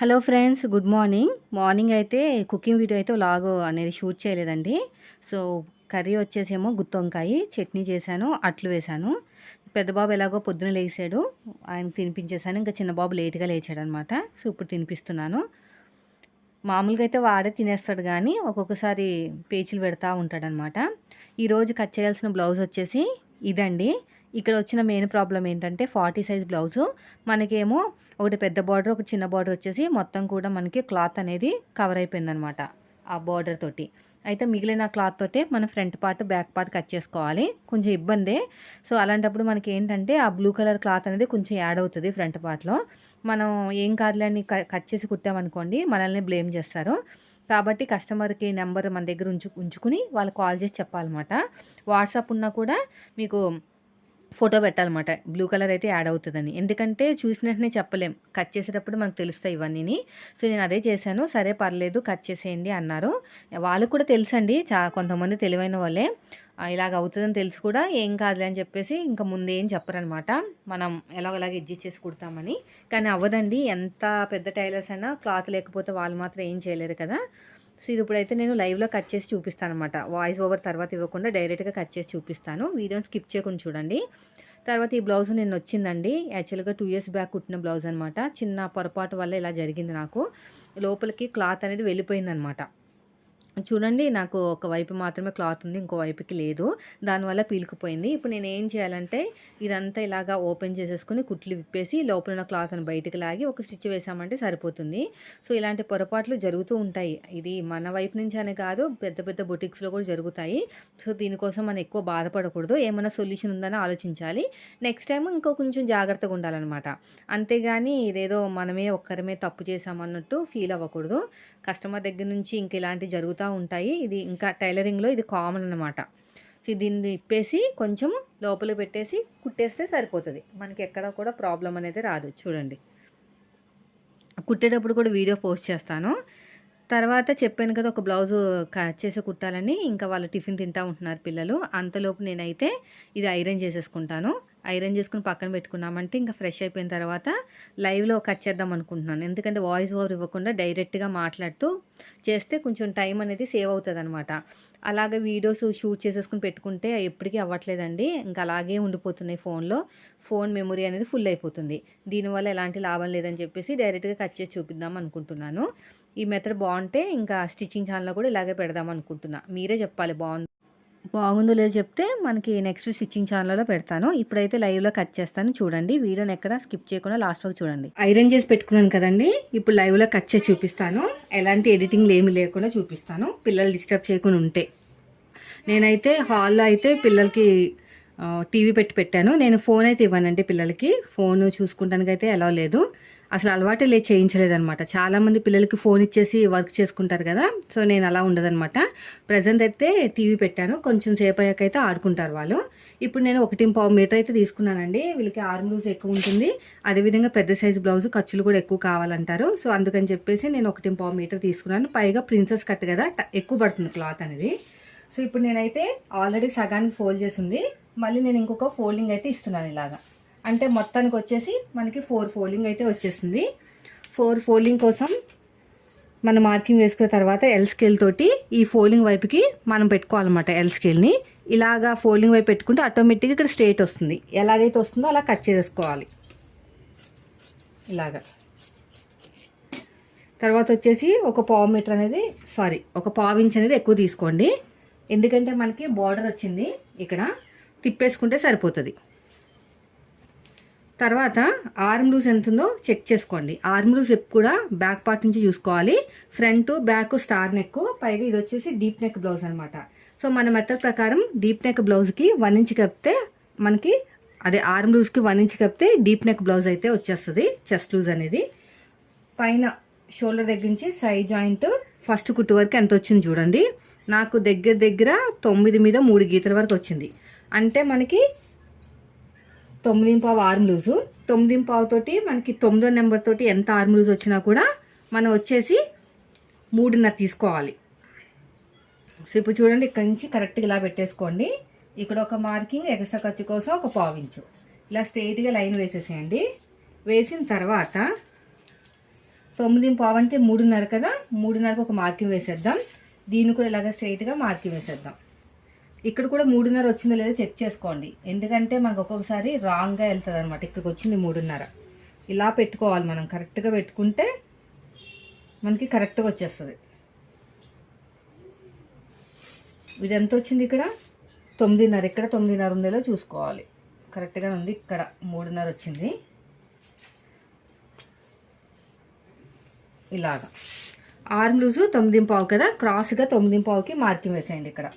Hello friends, good morning. Morning అయితే cooking video అయితే vlog అనేది షూట్ చేయలేదండి. సో కర్రీ వచ్చేసేమో గుత్తి వంకాయ చట్నీ చేశాను, అట్లు వేశాను. పెద్ద బాబు ఎలాగో పొద్దున లేచాడు, ఆయనకు తినిపించేశాను. ఇంకా చిన్న బాబు లేట్గా లేచాడనమాట. సో ఇప్పుడు తినిపిస్తున్నాను. మామూలుగా అయితే వాడే తినేస్తాడు, కానీ ఒక్కొక్కసారి పేచీలు పెడతా ఉంటాడనమాట. ఈరోజు కట్ చేయాల్సిన బ్లౌజ్ వచ్చేసి ఇదండి. ఇక్కడ వచ్చిన మెయిన్ ప్రాబ్లం ఏంటంటే 40 సైజ్ బ్లౌజు మనకేమో ఒకటి పెద్ద బార్డర్, ఒక చిన్న బార్డర్ వచ్చేసి మొత్తం కూడా మనకి క్లాత్ అనేది కవర్ అయిపోయిందనమాట ఆ బార్డర్ తోటి. అయితే మిగిలిన క్లాత్ తోటే మన front part back part cut చేసుకోవాలి. కొంచెం ఇబ్బందే. సో అలాంటప్పుడు మనకి ఏంటంటే ఆ బ్లూ కలర్ క్లాత్ అనేది కొంచెం యాడ్ అవుతుంది ఫ్రంట్ పార్ట్లో. మనం ఏం కాదులే అని కట్ చేసి కుట్టామనుకోండి, మనల్ని బ్లేమ్ చేస్తారు. కాబట్టి కస్టమర్కి నెంబర్ మన దగ్గర ఉంచుకుని వాళ్ళు కాల్ చేసి చెప్పాలన్నమాట. వాట్సాప్ ఉన్నా కూడా మీకు ఫోటో పెట్టాలన్నమాట, బ్లూ కలర్ అయితే యాడ్ అవుతుందని. ఎందుకంటే చూసిన వెంటనే చెప్పలేం, కట్ చేసేటప్పుడు మనకు తెలుస్తాయి ఇవన్నీ. సో నేను అదే చేశాను. సరే పర్లేదు కట్ చేసేయండి అన్నారు. వాళ్ళకు కూడా తెలుసండి, కొంతమంది తెలివైన వాళ్ళే. ఇలాగ అవుతుందని తెలుసు కూడా ఏం కాదులే అని చెప్పేసి ఇంకా ముందేం చెప్పరనమాట. మనం ఎలాగోలాగ అడ్జస్ట్ చేసి కుడతామని. కానీ అవ్వదండి, ఎంత పెద్ద టైలర్స్ అయినా క్లాత్ లేకపోతే వాళ్ళు మాత్రం ఏం చేయలేరు కదా. సో ఇది ఇప్పుడైతే నేను లైవ్లో కట్ చేసి చూపిస్తాను అనమాట. వాయిస్ ఓవర్ తర్వాత ఇవ్వకుండా డైరెక్ట్గా కట్ చేసి చూపిస్తాను. వీడియోని స్కిప్ చేయకుండా చూడండి. తర్వాత ఈ బ్లౌజ్ నేను వచ్చిందండి, యాక్చువల్గా 2 ఇయర్స్ బ్యాక్ కుట్టిన బ్లౌజ్ అనమాట. చిన్న పొరపాటు వల్ల ఇలా జరిగింది నాకు. లోపలికి క్లాత్ అనేది వెళ్ళిపోయిందనమాట. చూడండి, నాకు ఒక వైపు మాత్రమే క్లాత్ ఉంది, ఇంకో వైపుకి లేదు. దానివల్ల పీలుకుపోయింది. ఇప్పుడు నేను ఏం చేయాలంటే ఇదంతా ఇలాగా ఓపెన్ చేసేసుకుని కుట్లు విప్పేసి లోపల ఉన్న క్లాత్ని బయటకు లాగి ఒక స్టిచ్ వేసామంటే సరిపోతుంది. సో ఇలాంటి పొరపాట్లు జరుగుతూ ఉంటాయి. ఇది మన వైపు నుంచి అనే కాదు, పెద్ద పెద్ద బొటిక్స్లో కూడా జరుగుతాయి. సో దీనికోసం మనం ఎక్కువ బాధపడకూడదు, ఏమైనా సొల్యూషన్ ఉందని ఆలోచించాలి. నెక్స్ట్ టైం ఇంకో కొంచెం జాగ్రత్తగా ఉండాలన్నమాట. అంతేగాని ఇదేదో మనమే ఒక్కరమే తప్పు చేసామన్నట్టు ఫీల్ అవ్వకూడదు. కస్టమర్ దగ్గర నుంచి ఇంక ఇలాంటివి జరుగుతూ ఉంటాయి. ఇది ఇంకా టైలరింగ్లో ఇది కామన్ అనమాట. సో దీన్ని ఇప్పేసి కొంచెం లోపల పెట్టేసి కుట్టేస్తే సరిపోతుంది. మనకి ఎక్కడ కూడా ప్రాబ్లం అనేది రాదు. చూడండి, కుట్టేటప్పుడు కూడా వీడియో పోస్ట్ చేస్తాను. తర్వాత చెప్పాను కదా, ఒక బ్లౌజు కట్ చేసి కుట్టాలని. ఇంకా వాళ్ళు టిఫిన్ తింటూ ఉంటున్నారు పిల్లలు. అంతలోపు నేనైతే ఇది ఐరన్ చేసేసుకుంటాను. ఐరన్ చేసుకుని పక్కన పెట్టుకున్నామంటే ఇంకా ఫ్రెష్ అయిపోయిన తర్వాత లైవ్లో కట్ చేద్దాం అనుకుంటున్నాను. ఎందుకంటే వాయిస్ ఓవర్ ఇవ్వకుండా డైరెక్ట్గా మాట్లాడుతూ చేస్తే కొంచెం టైం అనేది సేవ్ అవుతుంది అనమాట. అలాగే వీడియోస్ షూట్ చేసేసుకుని పెట్టుకుంటే ఎప్పటికీ అవ్వట్లేదండి, ఇంకా అలాగే ఉండిపోతున్నాయి ఫోన్లో. ఫోన్ మెమొరీ అనేది ఫుల్ అయిపోతుంది. దీనివల్ల ఎలాంటి లాభం లేదని చెప్పేసి డైరెక్ట్గా కట్ చేసి చూపిద్దాం అనుకుంటున్నాను. ఈ మెథడ్ బాగుంటే ఇంకా స్టిచ్చింగ్ ఛానల్లో కూడా ఇలాగే పెడదాం అనుకుంటున్నా. మీరే చెప్పాలి బాగుందో లేదో చెప్తే మనకి నెక్స్ట్ స్టిచ్చింగ్ ఛానల్లో పెడతాను. ఇప్పుడైతే లైవ్లో కట్ చేస్తాను. చూడండి, వీడియోని ఎక్కడ స్కిప్ చేయకుండా లాస్ట్ వరకు చూడండి. ఐరన్ చేసి పెట్టుకున్నాను కదండి, ఇప్పుడు లైవ్లో కట్ చేసి చూపిస్తాను. ఎలాంటి ఎడిటింగ్ ఏమి లేకుండా చూపిస్తాను, పిల్లలు డిస్టర్బ్ చేయకుండా ఉంటే. నేనైతే హాల్లో అయితే పిల్లలకి టీవీ పెట్టాను. నేను ఫోన్ అయితే ఇవ్వనండి పిల్లలకి. ఫోన్ చూసుకుంటానికైతే ఎలా లేదు, అసలు అలవాటే చేయించలేదనమాట. చాలామంది పిల్లలకి ఫోన్ ఇచ్చేసి వర్క్ చేసుకుంటారు కదా. సో నేను అలా ఉండదనమాట. ప్రజెంట్ అయితే టీవీ పెట్టాను, కొంచెం సేపు అయ్యాకైతే ఆడుకుంటారు వాళ్ళు. ఇప్పుడు నేను 1.5 మీటర్ అయితే తీసుకున్నానండి. వీళ్ళకి ఆర్మ్ లూజ్ ఎక్కువ ఉంటుంది, అదేవిధంగా పెద్ద సైజు బ్లౌజ్ ఖర్చులు కూడా ఎక్కువ కావాలంటారు. సో అందుకని చెప్పేసి నేను 1.5 మీటర్ తీసుకున్నాను. పైగా ప్రిన్సెస్ కట్ కదా, ఎక్కువ పడుతుంది క్లాత్ అనేది. సో ఇప్పుడు నేనైతే ఆల్రెడీ సగానికి ఫోల్డ్ చేసింది, మళ్ళీ నేను ఇంకొక ఫోల్డింగ్ అయితే ఇస్తున్నాను ఇలాగా. అంటే మొత్తానికి వచ్చేసి మనకి 4 ఫోల్డింగ్ అయితే వచ్చేసింది. 4 ఫోల్డింగ్ కోసం మనం మార్కింగ్ వేసుకున్న తర్వాత ఎల్ స్కేల్ తోటి ఈ ఫోల్డింగ్ వైపుకి మనం పెట్టుకోవాలన్నమాట. ఎల్ స్కేల్ని ఇలాగా ఫోల్డింగ్ వైపు పెట్టుకుంటే ఆటోమేటిక్గా ఇక్కడ స్ట్రైట్ వస్తుంది. ఎలాగైతే వస్తుందో అలా కట్ చేసుకోవాలి ఇలాగా. తర్వాత వచ్చేసి ఒక పావు ఇంచ్ అనేది ఎక్కువ తీసుకోండి. ఎందుకంటే మనకి బార్డర్ వచ్చింది, ఇక్కడ తిప్పేసుకుంటే సరిపోతుంది. తర్వాత ఆర్మ్ లూజ్ ఎంత ఉందో చెక్ చేసుకోండి. ఆర్మ్ లూజ్ ఎప్పుడు కూడా బ్యాక్ పార్ట్ నుంచి చూసుకోవాలి. ఫ్రంట్ బ్యాక్ స్టార్ నెక్, పైగా ఇది వచ్చేసి డీప్ నెక్ బ్లౌజ్ అనమాట. సో మన మెథడ్ ప్రకారం డీప్ నెక్ బ్లౌజ్కి 1 ఇంచ్ కప్పితే మనకి ఆర్మ్ లూజ్కి 1 ఇంచ్ కప్పితే డీప్ నెక్ బ్లౌజ్ అయితే వచ్చేస్తుంది. చెస్ట్ లూజ్ అనేది పైన షోల్డర్ దగ్గర నుంచి సైడ్ జాయింట్ ఫస్ట్ కుట్టు వరకు ఎంత వచ్చింది చూడండి. నాకు దగ్గర 9 మీద 3 గీతల వరకు వచ్చింది. అంటే మనకి 9.5 ఆర్మ్ లూజు. 9.5 తోటి మనకి 9వ నెంబర్ తోటి ఎంత ఆర్మ్ లూజ్ వచ్చినా కూడా మనం వచ్చేసి 3.5 తీసుకోవాలి. సో ఇప్పుడు చూడండి, ఇక్కడ నుంచి కరెక్ట్గా ఇలా పెట్టేసుకోండి. ఇక్కడ ఒక మార్కింగ్ ఎక్స్ట్రా ఖర్చు కోసం ఒక పావు ఇంచు ఇలా స్ట్రైట్గా లైన్ వేసేసేయండి. వేసిన తర్వాత 9:15 అంటే 3:30 కదా, 3:30కి ఒక మార్కింగ్ వేసేద్దాం. దీన్ని కూడా ఇలాగ స్ట్రైట్గా మార్కింగ్ వేసేద్దాం. ఇక్కడ కూడా 3:30 వచ్చిందో లేదో చెక్ చేసుకోండి, ఎందుకంటే మనకు ఒక్కొక్కసారి రాంగ్గా వెళ్తుంది అనమాట. ఇక్కడికి వచ్చింది 3:30. ఇలా పెట్టుకోవాలి మనం, కరెక్ట్గా పెట్టుకుంటే మనకి కరెక్ట్గా వచ్చేస్తుంది. ఇది ఎంత వచ్చింది ఇక్కడ 9:30, ఇక్కడ 9:30 ఉందేలో చూసుకోవాలి. కరెక్ట్గా ఉంది, ఇక్కడ 3:30 వచ్చింది. ఇలాగా ఆర్మ్ లూజు 9:15 కదా, క్రాస్గా 9:15కి మార్కింగ్ వేసేయండి ఇక్కడ.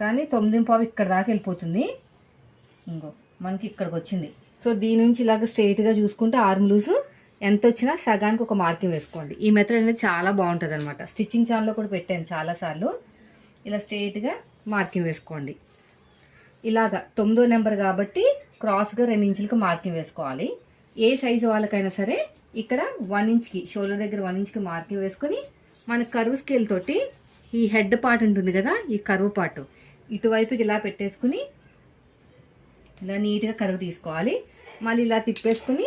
కానీ 9:15 ఇక్కడ దాకా వెళ్ళిపోతుంది, ఇంకో మనకి ఇక్కడికి వచ్చింది. సో దీని నుంచి ఇలాగ స్ట్రైట్గా చూసుకుంటే ఆర్మ్ లూజు ఎంత వచ్చినా సగానికి ఒక మార్కింగ్ వేసుకోండి. ఈ మెథడ్ అనేది చాలా బాగుంటుంది అనమాట. స్టిచ్చింగ్ ఛానల్లో కూడా పెట్టాను చాలాసార్లు. ఇలా స్ట్రైట్గా మార్కింగ్ వేసుకోండి. ఇలాగ 9వ నెంబర్ కాబట్టి క్రాస్గా 2 ఇంచులకు మార్కింగ్ వేసుకోవాలి. ఏ సైజు వాళ్ళకైనా సరే ఇక్కడ 1 ఇంచ్కి, షోల్డర్ దగ్గర 1 ఇంచ్కి మార్కింగ్ వేసుకొని మన కర్వ్ స్కేల్ తోటి ఈ హెడ్ పార్ట్ ఉంటుంది కదా, ఈ కర్వ్ పార్ట్ ఇటువైపుకి ఇలా పెట్టేసుకుని ఇలా నీట్గా కర్వ్ తీసుకోవాలి. మళ్ళీ ఇలా తిప్పేసుకుని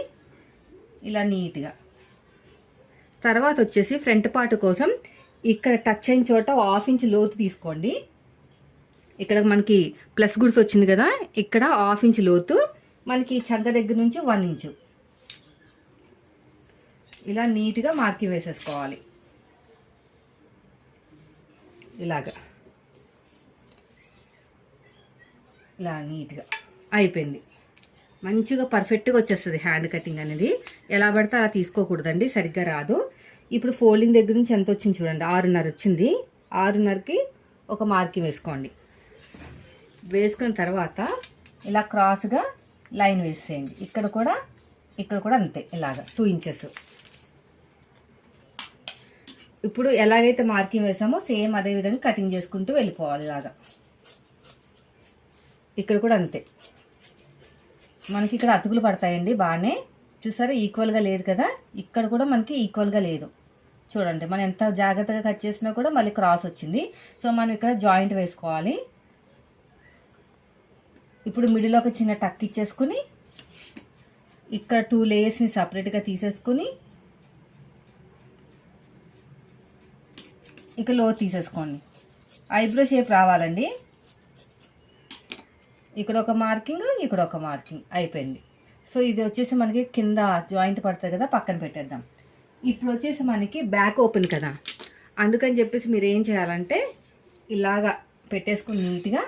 ఇలా నీట్గా. తర్వాత వచ్చేసి ఫ్రంట్ పార్ట్ కోసం ఇక్కడ టచ్ అయిన చోట 1/2 ఇంచ్ లోతు తీసుకోండి. ఇక్కడ మనకి ప్లస్ గుర్తు వచ్చింది కదా, ఇక్కడ 1/2 ఇంచ్ లోతు, మనకి చగ్గ దగ్గర నుంచి 1 ఇంచు ఇలా నీట్గా మార్కింగ్ వేసేసుకోవాలి. ఇలాగా ఇలా నీట్గా అయిపోయింది. మంచిగా పర్ఫెక్ట్గా వచ్చేస్తుంది హ్యాండ్ కటింగ్ అనేది. ఎలా పడితే అలా తీసుకోకూడదండి, సరిగ్గా రాదు. ఇప్పుడు ఫోల్డింగ్ దగ్గర నుంచి ఎంత వచ్చింది చూడండి, 6:30 వచ్చింది. 6:30కి ఒక మార్కింగ్ వేసుకోండి. వేసుకున్న తర్వాత ఇలా క్రాస్గా లైన్ వేసేయండి. ఇక్కడ కూడా అంతే, ఇలాగా 2 ఇంచెస్. ఇప్పుడు ఎలాగైతే మార్కింగ్ వేసామో సేమ్ అదే విధంగా కటింగ్ చేసుకుంటూ వెళ్ళిపోవాలి. ఇలాగా ఇక్కడ కూడా అంతే. మనకి ఇక్కడ అతుకులు పడతాయండి బాగానే, చూసారా ఈక్వల్గా లేదు కదా, ఇక్కడ కూడా మనకి ఈక్వల్గా లేదు. చూడండి మనం ఎంత జాగ్రత్తగా కట్ చేసినా కూడా మళ్ళీ క్రాస్ వచ్చింది. సో మనం ఇక్కడ జాయింట్ వేసుకోవాలి. ఇప్పుడు మిడిల్ ఒక చిన్న టక్ ఇచ్చేసుకుని ఇక్కడ 2 లేయర్స్ని సపరేట్గా తీసేసుకుని ఇక లో తీసేసుకోండి. ఐబ్రో షేప్ రావాలండి. ఇక్కడ ఒక మార్కింగ్, ఇక్కడ ఒక మార్కింగ్ అయిపోయింది. సో ఇది వచ్చేసి మనకి కింద జాయింట్ పడుతుంది కదా, పక్కన పెట్టేద్దాం. ఇప్పుడు వచ్చేసి మనకి బ్యాక్ ఓపెన్ కదా, అందుకని చెప్పేసి మీరు ఏం చేయాలంటే ఇలాగా పెట్టేసుకుని నీట్గా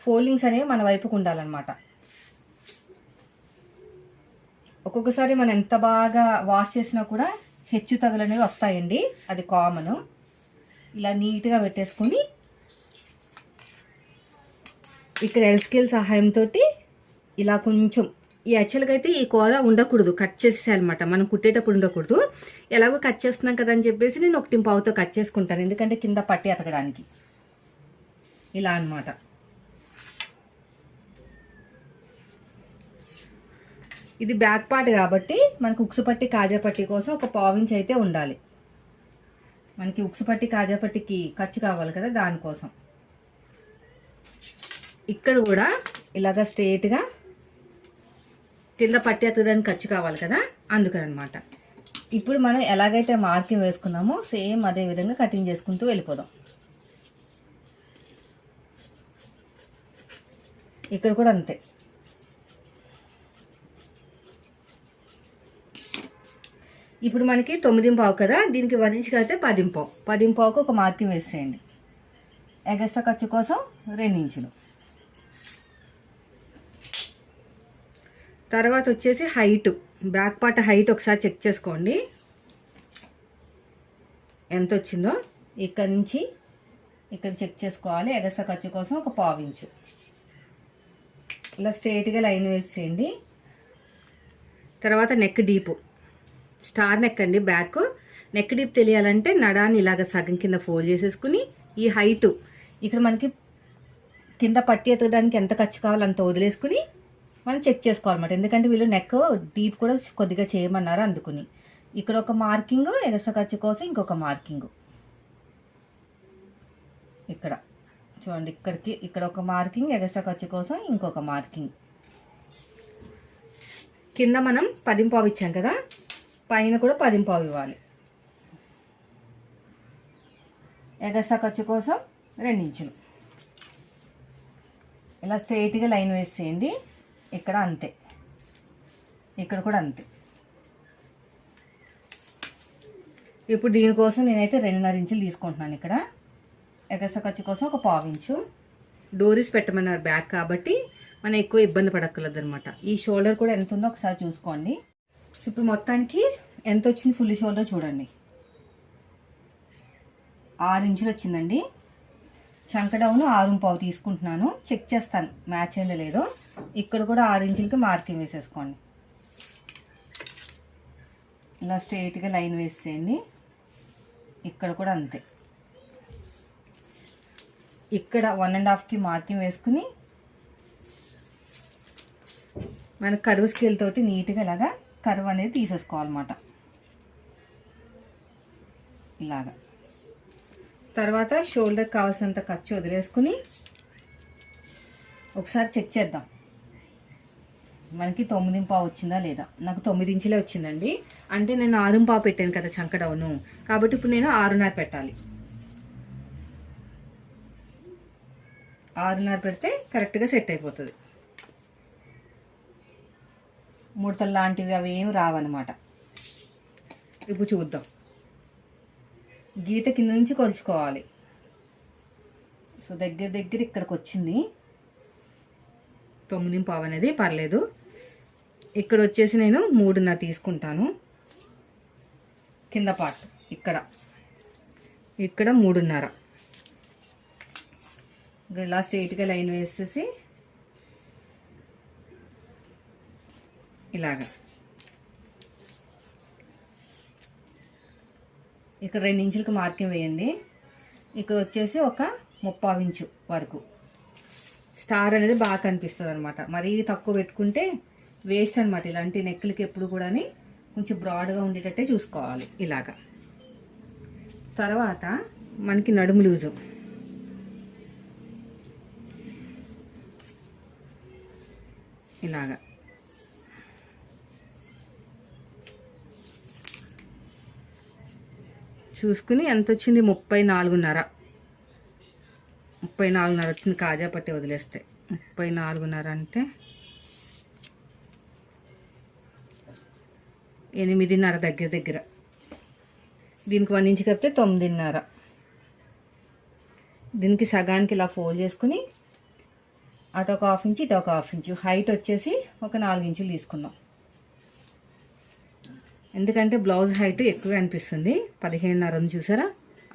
ఫోల్డింగ్స్ అనేవి మన వైపుకు ఉండాలన్నమాట. ఒక్కొక్కసారి మనం ఎంత బాగా వాష్ చేసినా కూడా హెచ్చు తగులు అనేవి వస్తాయండి, అది కామన్. ఇలా నీట్గా పెట్టేసుకొని ఇక్కడ ఎల్ స్కేల్ సహాయంతో ఇలా కొంచెం ఈ యాక్చువల్గా అయితే ఈ కూర ఉండకూడదు, కట్ చేసేయాలన్నమాట. మనం కుట్టేటప్పుడు ఉండకూడదు. ఎలాగో కట్ చేస్తున్నాం కదా అని చెప్పేసి నేను 1.5తో కట్ చేసుకుంటాను, ఎందుకంటే కింద పట్టి అతకడానికి. ఇలా అన్నమాట. ఇది బ్యాక్ పార్ట్ కాబట్టి మనకు ఉక్సు పట్టి కాజా పట్టి కోసం ఒక 1/4 ఇంచ్ అయితే ఉండాలి. మనకి ఉక్సు పట్టి కాజా పట్టికి ఖర్చు కావాలి కదా, దానికోసం. ఇక్కడ కూడా ఇలాగ స్ట్రైట్గా కింద పట్టి ఎత్తడానికి ఖర్చు కావాలి కదా, అందుకని అనమాట. ఇప్పుడు మనం ఎలాగైతే మార్కింగ్ వేసుకున్నామో సేమ్ అదే విధంగా కటింగ్ చేసుకుంటూ వెళ్ళిపోదాం. ఇక్కడ కూడా అంతే. ఇప్పుడు మనకి 9:15 కదా, దీనికి 1 ఇంచ్ అయితే 10:15. 10:15కు ఒక మార్కింగ్ వేసేయండి. ఎగస్ట్రా ఖర్చు కోసం 2 ఇంచులు. తర్వాత వచ్చేసి హైట్, బ్యాక్ పార్ట్ హైట్ ఒకసారి చెక్ చేసుకోండి ఎంత వచ్చిందో. ఇక్కడ నుంచి ఇక్కడ చెక్ చేసుకోవాలి. ఎగస్ట్రా ఖర్చు కోసం ఒక 1/4 ఇంచు ఇలా స్ట్రైట్గా లైన్ వేసేయండి. తర్వాత నెక్ డీపు, స్టార్ నెక్ అండి. బ్యాక్ నెక్ డీప్ తెలియాలంటే నడాన్ని ఇలాగ సగం కింద ఫోల్డ్ చేసేసుకుని ఈ హైటు ఇక్కడ మనకి కింద పట్టి ఎత్తడానికి ఎంత ఖర్చు కావాలో అంత వదిలేసుకుని మనం చెక్ చేసుకోవాలన్నమాట. ఎందుకంటే వీళ్ళు నెక్ డీప్ కూడా కొద్దిగా చేయమన్నారు, అందుకుని. ఇక్కడ ఒక మార్కింగ్ ఎగస్ట్రా ఖర్చు కోసం, ఇంకొక మార్కింగ్ ఇక్కడ చూడండి. ఇక్కడ ఒక మార్కింగ్ ఎగస్ట్రా ఖర్చు కోసం, ఇంకొక మార్కింగ్. కింద మనం 10:15 ఇచ్చాం కదా, పైన కూడా 10:15 ఇవ్వాలి. ఎగస్ట్రా ఖర్చు కోసం 2 ఇంచులు. ఇలా స్ట్రైట్గా లైన్ వేసేయండి. ఇక్కడ అంతే, ఇక్కడ కూడా అంతే. ఇప్పుడు దీనికోసం నేనైతే 2.5 ఇంచులు తీసుకుంటున్నాను. ఇక్కడ ఎగస్ట్రా ఖర్చు కోసం ఒక 1/2 ఇంచు. డోరీస్ పెట్టమన్నారు బ్యాక్ కాబట్టి మనం ఎక్కువ ఇబ్బంది పడక్కర్లేదు అనమాట. ఈ షోల్డర్ కూడా ఎంత ఉందో ఒకసారి చూసుకోండి. ఇప్పుడు మొత్తానికి ఎంత వచ్చింది ఫుల్ షోల్డర్ చూడండి. 6 ఇంచులు వచ్చిందండి. చంక డౌన్ 6.5 తీసుకుంటున్నాను. చెక్ చేస్తాను మ్యాచ్ అయిందో లేదో. ఇక్కడ కూడా 6 ఇంచులకి మార్కింగ్ వేసేసుకోండి. ఇలా స్ట్రైట్గా లైన్ వేసేయండి. ఇక్కడ కూడా అంతే. ఇక్కడ 1.5కి మార్కింగ్ వేసుకుని మన కరువు స్కేల్ తోటి నీట్గా ఇలాగా కరువు అనేది తీసేసుకోవాలన్నమాట. ఇలాగా తర్వాత షోల్డర్ కావాల్సినంత ఖర్చు వదిలేసుకుని ఒకసారి చెక్ చేద్దాం మనకి 9.5 వచ్చిందా లేదా. నాకు 9 ఇంచులే వచ్చిందండి. అంటే నేను 6.5 పెట్టాను కదా చంక డౌను, కాబట్టి ఇప్పుడు నేను 6.5 పెట్టాలి. 6.5 పెడితే కరెక్ట్గా సెట్ అయిపోతుంది. ముడతలు లాంటివి అవి ఏమి రావన్నమాట. ఇప్పుడు చూద్దాం. గీత కింద నుంచి కొలుచుకోవాలి. సో దగ్గర ఇక్కడికి వచ్చింది 9.5 అనేది పర్లేదు. ఇక్కడ వచ్చేసి నేను 3.5 తీసుకుంటాను. కింద పార్ట్ ఇక్కడ 3.5. ఇలా స్ట్రైట్గా లైన్ వేసేసి ఇలాగా ఇక్కడ 2 ఇంచులకు మార్కింగ్ వేయండి. ఇక్కడ వచ్చేసి ఒక 3/4 ఇంచు వరకు స్టార్ అనేది బాగా కనిపిస్తుంది అనమాట. మరీ తక్కువ పెట్టుకుంటే వేస్ట్ అనమాట. ఇలాంటి నెక్లకి ఎప్పుడు కూడా కొంచెం బ్రాడ్గా ఉండేటట్టే చూసుకోవాలి. ఇలాగా తర్వాత మనకి నడుము లూజు ఇలాగా చూసుకుని ఎంత వచ్చింది 34.5 వచ్చింది. కాజా పట్టి వదిలేస్తే 34.5 అంటే 8.5 దగ్గర. దీనికి 1 ఇంచు కప్పితే 9.5. దీనికి సగానికి ఇలా ఫోల్డ్ చేసుకుని అటు ఒక 1/2 ఇంచు ఇటు ఒక 1/2 ఇంచు. హైట్ వచ్చేసి ఒక 4 ఇంచులు తీసుకుందాం. ఎందుకంటే బ్లౌజ్ హైట్ ఎక్కువ అనిపిస్తుంది. 15.5 ఉంది చూసారా,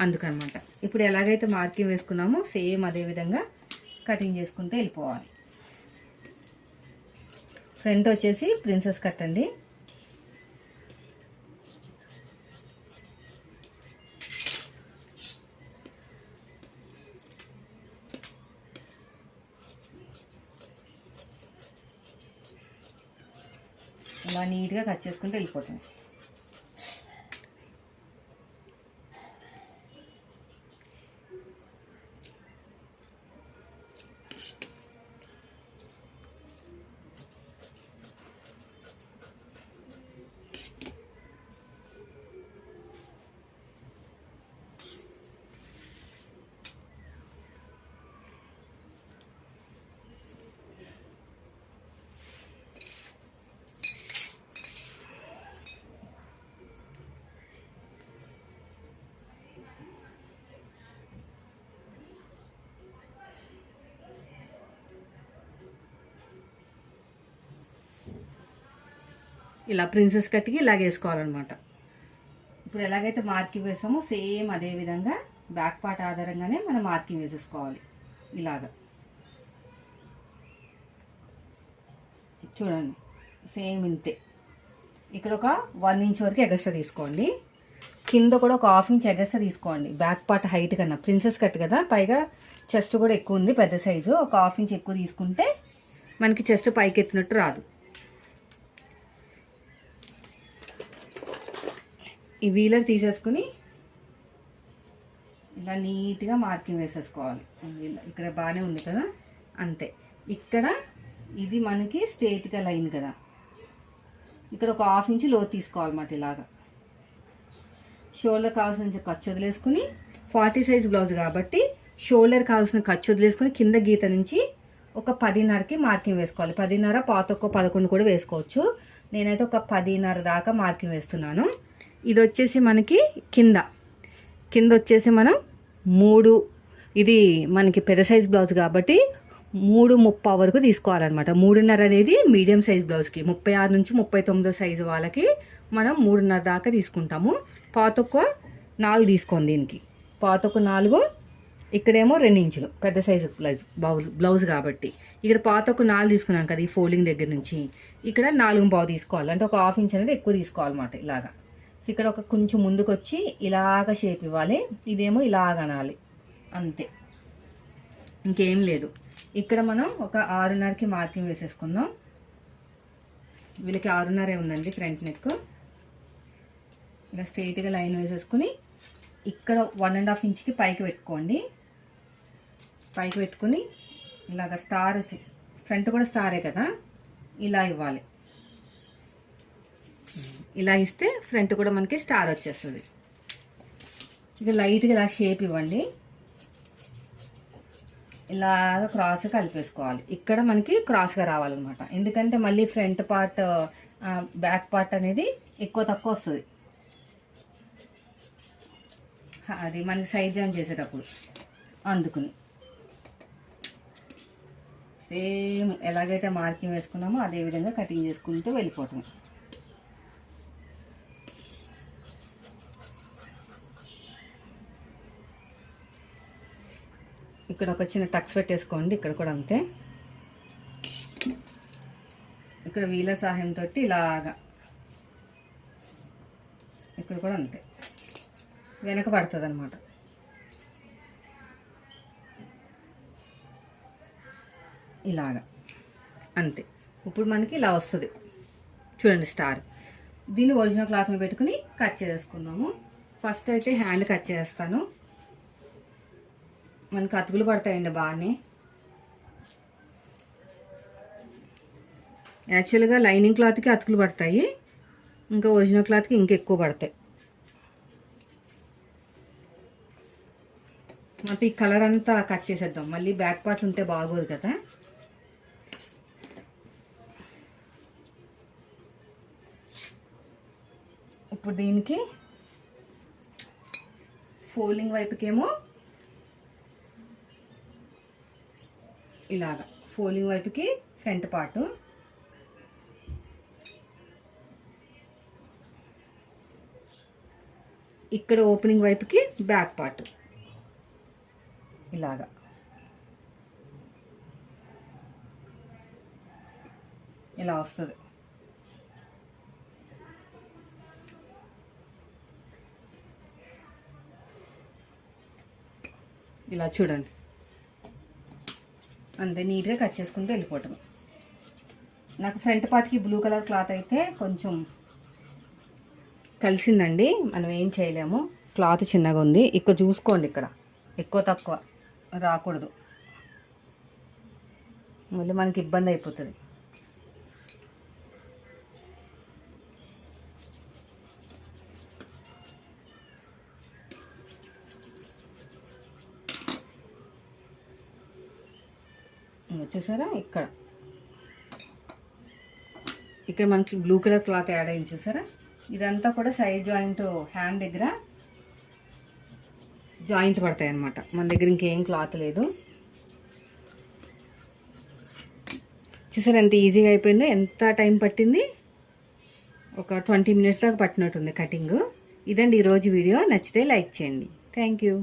అందుకనమాట. ఇప్పుడు ఎలాగైతే మార్కింగ్ వేసుకున్నామో సేమ్ అదే విధంగా కటింగ్ చేసుకుంటూ వెళ్ళిపోవాలి. ఫ్రంట్ వచ్చేసి ప్రిన్సెస్ కట్ అండి. ఇలా నీట్గా కట్ చేసుకుంటూ వెళ్ళిపోతుంది. ఇలా ప్రిన్సెస్ కట్కి ఇలాగ వేసుకోవాలన్నమాట. ఇప్పుడు ఎలాగైతే మార్కింగ్ వేసామో సేమ్ అదే విధంగా బ్యాక్ పార్ట్ ఆధారంగానే మనం మార్కింగ్ వేసేసుకోవాలి. ఇలాగా చూడండి, సేమ్ ఇంతే. ఇక్కడ ఒక 1 ఇంచ్ వరకు ఎగస్ట్రా తీసుకోండి. కింద కూడా ఒక 1/2 ఇంచ్ ఎగస్ట్రా తీసుకోండి. బ్యాక్ పార్ట్ హైట్ కన్నా ప్రిన్సెస్ కట్ కదా, పైగా చెస్ట్ కూడా ఎక్కువ ఉంది, పెద్ద సైజు. ఒక 1/2 ఇంచ్ ఎక్కువ తీసుకుంటే మనకి చెస్ట్ పైకి ఎత్తినట్టు రాదు. ఈ వీలర్ తీసేసుకుని ఇలా నీట్గా మార్కింగ్ వేసేసుకోవాలి. ఇక్కడ బాగానే ఉంది కదా, అంతే. ఇక్కడ ఇది మనకి స్ట్రైట్గా లైన్ కదా, ఇక్కడ ఒక 1/2 ఇంచ్ లో తీసుకోవాలన్నమాట. ఇలాగా షోల్డర్ కావాల్సిన ఖర్చు వదిలేసుకుని 40 సైజ్ బ్లౌజ్ కాబట్టి షోల్డర్ కావాల్సిన ఖర్చు వదిలేసుకొని కింద గీత నుంచి ఒక 10:30కి మార్కింగ్ వేసుకోవాలి. 10:30 పాతొక్క 11 కూడా వేసుకోవచ్చు. నేనైతే ఒక 10:30 దాకా మార్కింగ్ వేస్తున్నాను. ఇది వచ్చేసి మనకి కింద వచ్చేసి మనం 3, ఇది మనకి పెద్ద సైజ్ బ్లౌజ్ కాబట్టి 3:30 వరకు తీసుకోవాలన్నమాట. 3:30 అనేది మీడియం సైజ్ బ్లౌజ్కి, 36 నుంచి 39 సైజు వాళ్ళకి మనం 3:30 దాకా తీసుకుంటాము. పాతొక్క 4 తీసుకోండి. దీనికి పాతొక్క 4, ఇక్కడేమో 2 ఇంచులు పెద్ద సైజు బ్లౌజ్ కాబట్టి ఇక్కడ పాతొక్క 4 తీసుకున్నాం కదా ఈ ఫోల్డింగ్ దగ్గర నుంచి. ఇక్కడ 4:15 తీసుకోవాలి, అంటే ఒక 1/2 ఇంచ్ అనేది ఎక్కువ తీసుకోవాలన్నమాట. ఇలాగా ఇక్కడ ఒక కొంచెం ముందుకు వచ్చి ఇలాగ షేప్ ఇవ్వాలి. ఇదేమో ఇలాగ అనాలి, అంతే, ఇంకేం లేదు. ఇక్కడ మనం ఒక 6:30కి మార్కింగ్ వేసేసుకుందాం. వీళ్ళకి 6:30 ఉందండి ఫ్రంట్ నెక్. ఇలా స్ట్రైట్గా లైన్ వేసేసుకుని ఇక్కడ 1.5 ఇంచ్కి పైకి పెట్టుకోండి. పైకి పెట్టుకుని ఇలాగ స్టార్, ఫ్రంట్ కూడా స్టారే కదా, ఇలా ఇవ్వాలి. ఇలా ఇస్తే ఫ్రంట్ కూడా మనకి స్టార్ వచ్చేస్తుంది. ఇక లైట్గా ఇలా షేప్ ఇవ్వండి. ఇలాగ క్రాస్ కలిపేసుకోవాలి. ఇక్కడ మనకి క్రాస్గా రావాలన్నమాట. ఎందుకంటే మళ్ళీ ఫ్రంట్ పార్ట్ బ్యాక్ పార్ట్ అనేది ఎక్కువ తక్కువ వస్తుంది, అది మనకి సైడ్ జాయిన్ చేసేటప్పుడు. అందుకుని సేమ్ ఎలాగైతే మార్కింగ్ వేసుకున్నామో అదే విధంగా కటింగ్ చేసుకుంటూ వెళ్ళిపోవటం. ఇక్కడ ఒక చిన్న టక్స్ పెట్టేసుకోండి. ఇక్కడ కూడా అంతే. ఇక్కడ వీల సహాయంతో ఇలాగా, ఇక్కడ కూడా అంతే, వెనక పడుతుంది అన్నమాట. ఇలాగా అంతే. ఇప్పుడు మనకి ఇలా వస్తుంది చూడండి స్టార్. దీన్ని ఒరిజినల్ క్లాత్ మీద పెట్టుకుని కట్ చేసుకుందాము. ఫస్ట్ అయితే హ్యాండ్ కట్ చేస్తాను. మనకి అతుకులు పడతాయండి బాగానే. యాక్చువల్గా లైనింగ్ క్లాత్కి అతుకులు పడతాయి, ఇంకా ఒరిజినల్ క్లాత్కి ఇంకెక్కువ పడతాయి. మొత్తం ఈ కలర్ అంతా కట్ చేసేద్దాం, మళ్ళీ బ్యాక్ పార్ట్ ఉంటే బాగోదు కదా. ఇప్పుడు దీనికి ఫోల్డింగ్ వైపుకేమో ఇలాగా, ఫోల్డింగ్ వైపుకి ఫ్రంట్ పార్టు, ఇక్కడ ఓపెనింగ్ వైపుకి బ్యాక్ పార్ట్, ఇలాగా. ఇలా వస్తుంది. ఇలా చూడండి, అంతే నీట్గా కట్ చేసుకుంటూ వెళ్ళిపోవటం. నాకు ఫ్రంట్ పార్ట్కి బ్లూ కలర్ క్లాత్ అయితే కొంచెం కలిసిందండి, మనం ఏం చేయలేము, క్లాత్ చిన్నగా ఉంది. ఇక్కడ చూసుకోండి, ఇక్కడ ఎక్కువ తక్కువ రాకూడదు, మళ్ళీ మనకి ఇబ్బంది అయిపోతుంది. చూసారా, ఇక్కడ మనకి బ్లూ కలర్ క్లాత్ యాడ్ అయింది చూసారా. ఇదంతా కూడా సైడ్ జాయింట్ హ్యాండ్ దగ్గర జాయింట్ పడతాయి అన్నమాట. మన దగ్గర ఇంకేం క్లాత్ లేదు. చూసారా ఎంత ఈజీగా అయిపోయిందో, ఎంత టైం పట్టింది, ఒక 20 minutes దాకా పట్టినట్టుంది కటింగ్. ఇదండి ఈరోజు వీడియో. నచ్చితే లైక్ చేయండి. Thank you.